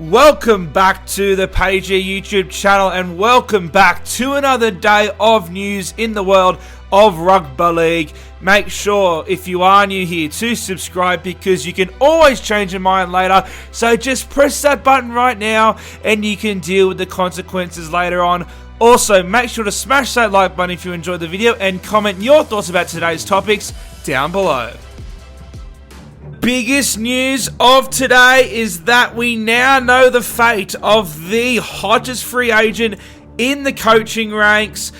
Welcome back to the Pager YouTube channel and welcome back to another day of news in the world of rugby league. Make sure if you are new here to subscribe because you can always change your mind later. So just press that button right now and you can deal with the consequences later on. Also, make sure to smash that like button if you enjoyed the video and comment your thoughts about today's topics down below. Biggest news of today is that we now know the fate of the hottest free agent in the coaching ranks.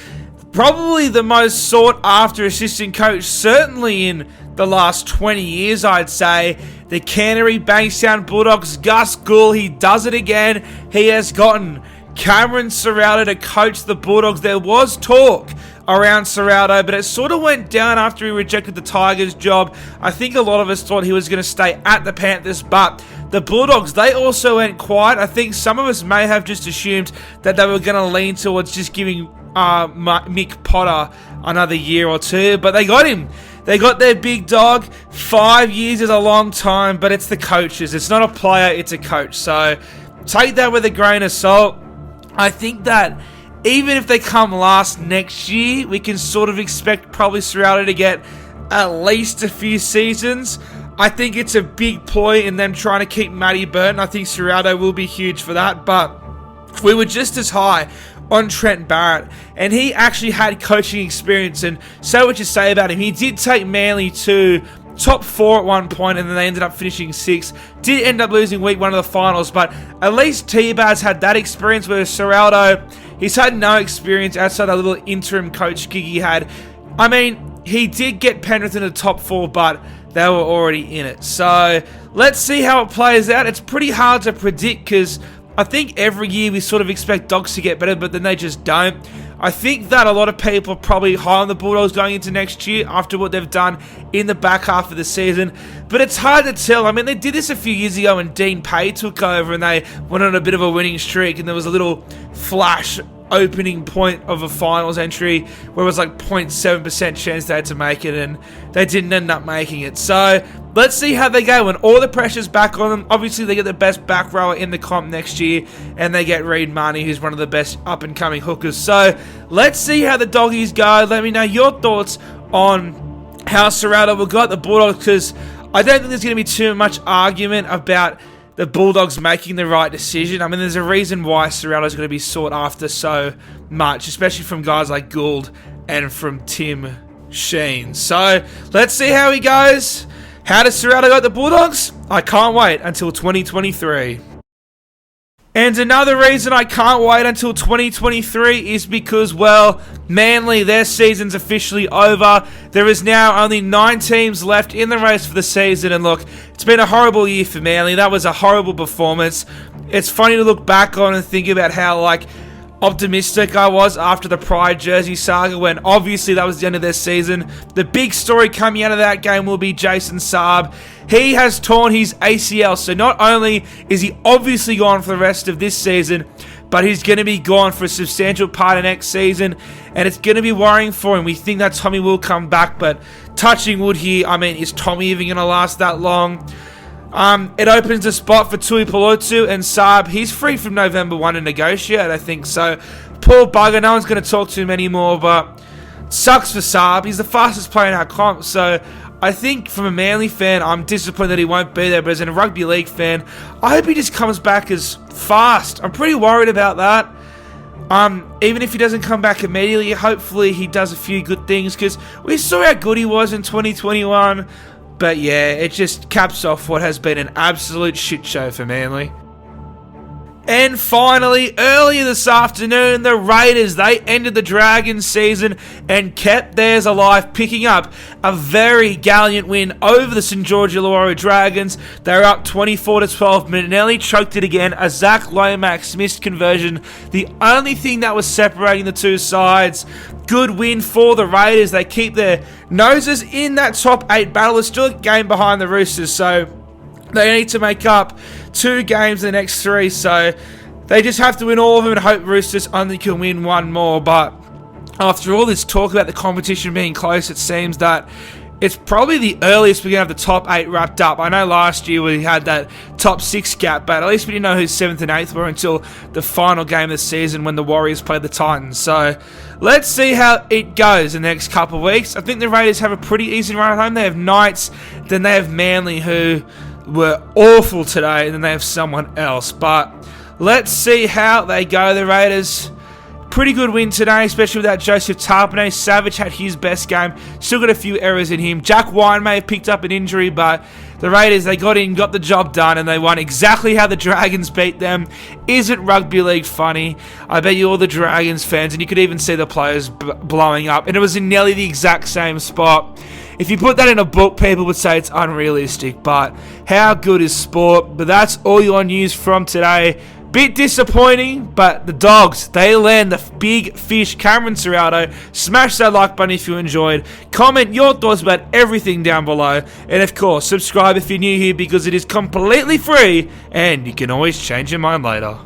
Probably the most sought after assistant coach, certainly in the last 20 years, I'd say. The Canterbury Bankstown Bulldogs, Gus Gould, he does it again. He has gotten Cameron Ciraldo to coach the Bulldogs. There was talk around Ciraldo, but it sort of went down after he rejected the Tigers job. I think a lot of us thought he was going to stay at the Panthers, but the Bulldogs, they also went quiet. I think some of us may have just assumed that they were going to lean towards just giving Mick Potter another year or two, but they got him. They got their big dog. 5 years is a long time, but it's the coaches. It's not a player, it's a coach. So take that with a grain of salt. I think that even if they come last next year, we can sort of expect probably Ciraldo to get at least a few seasons. I think it's a big ploy in them trying to keep Matty Burton. I think Ciraldo will be huge for that, but we were just as high on Trent Barrett, and he actually had coaching experience, and say what you say about him. He did take Manly to top 4 at one point, and then they ended up finishing 6th. Did end up losing week 1 of the finals, but at least T-Baz had that experience, whereas Ciraldo, he's had no experience outside a little interim coach gig he had. I mean, he did get Penrith in the top 4, but they were already in it. So let's see how it plays out. It's pretty hard to predict because I think every year we sort of expect Dogs to get better, but then they just don't. I think that a lot of people are probably high on the Bulldogs going into next year after what they've done in the back half of the season. But it's hard to tell. I mean, they did this a few years ago when Dean Pay took over and they went on a bit of a winning streak, and there was a little flash opening point of a finals entry where it was like 0.7% chance they had to make it, and they didn't end up making it. So let's see how they go when all the pressure's back on them. Obviously, they get the best back rower in the comp next year, and they get Reid Marnie, who's one of the best up-and-coming hookers. So let's see how the Doggies go. Let me know your thoughts on how Ciraldo will go at the Bulldogs, because I don't think there's going to be too much argument about the Bulldogs making the right decision. I mean, there's a reason why Ciraldo's going to be sought after so much, especially from guys like Gould and from Tim Sheen. So let's see how he goes. How does Ciraldo go at the Bulldogs? I can't wait until 2023. And another reason I can't wait until 2023 is because, well, Manly, their season's officially over. There is now only 9 teams left in the race for the season. And look, it's been a horrible year for Manly. That was a horrible performance. It's funny to look back on and think about how, like, optimistic I was after the Pride jersey saga, when obviously that was the end of their season. The big story coming out of that game will be Jason Saab. He has torn his ACL, so not only is he obviously gone for the rest of this season, but he's going to be gone for a substantial part of next season, and it's going to be worrying for him. We think that Tommy will come back, but touching wood here, I mean, is Tommy even going to last that long? It opens a spot for Tui Pelotu and Saab. He's free from November 1 to negotiate, I think. So, poor bugger. No one's going to talk to him anymore, but sucks for Saab. He's the fastest player in our comp. So, I think from a Manly fan, I'm disappointed that he won't be there. But as a rugby league fan, I hope he just comes back as fast. I'm pretty worried about that. Even if he doesn't come back immediately, hopefully he does a few good things, because we saw how good he was in 2021. But yeah, it just caps off what has been an absolute shit show for Manly. And finally, earlier this afternoon, the Raiders, they ended the Dragons season and kept theirs alive, picking up a very gallant win over the St. George Illawarra Dragons. They were up 24-12. Minelli choked it again. A Zach Lomax missed conversion. The only thing that was separating the two sides. Good win for the Raiders. They keep their noses in that top 8 battle. It's still a game behind the Roosters, so they need to make up 2 games in the next 3, so they just have to win all of them and hope Roosters only can win 1 more. But after all this talk about the competition being close, it seems that it's probably the earliest we're going to have the top 8 wrapped up. I know last year we had that top 6 gap, but at least we didn't know who 7th and 8th were until the final game of the season when the Warriors played the Titans. So let's see how it goes in the next couple of weeks. I think the Raiders have a pretty easy run at home. They have Knights, then they have Manly, who were awful today, and then they have someone else. But let's see how they go, the Raiders. Pretty good win today, especially without Joseph Tarpanay. Savage had his best game. Still got a few errors in him. Jack Wine may have picked up an injury, but the Raiders, they got in, got the job done, and they won exactly how the Dragons beat them. Isn't rugby league funny? I bet you all the Dragons fans, and you could even see the players blowing up, and it was in nearly the exact same spot. If you put that in a book, people would say it's unrealistic, but how good is sport? But that's all your news from today. Bit disappointing, but the Dogs, they land the big fish. Cameron Ciraldo, smash that like button if you enjoyed. Comment your thoughts about everything down below. And of course, subscribe if you're new here because it is completely free and you can always change your mind later.